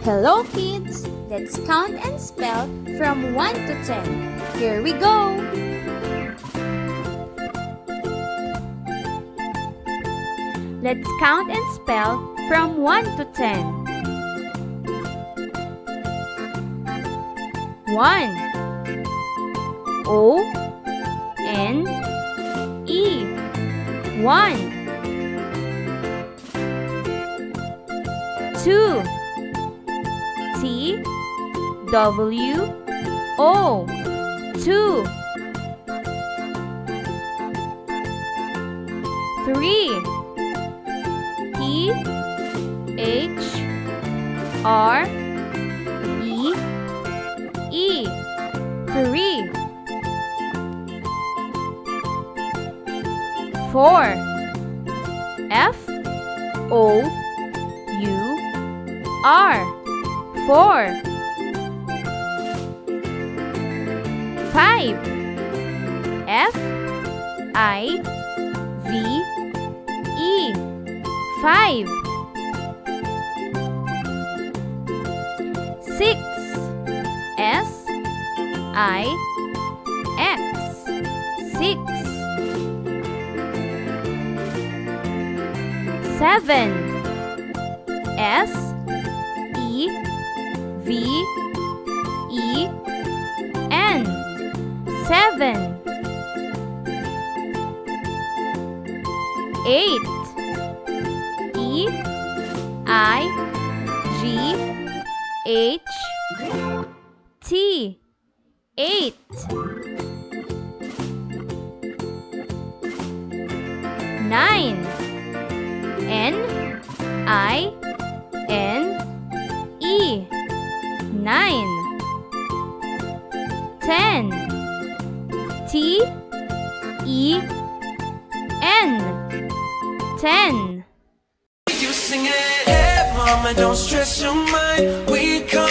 Hello kids! Let's count and spell from 1 to 10. Here we go! Let's count and spell from 1 to 10. 1 O N E 1 2 T W O 2 3 P H R E E 3 4 F O U R 4 5 F I V E 5 6 S I X 6 7 S E V E N 7 8 E I G H T 8 9 N I N E 9 10 T E N 10 You sing it, hey mama, don't stress your mind. We come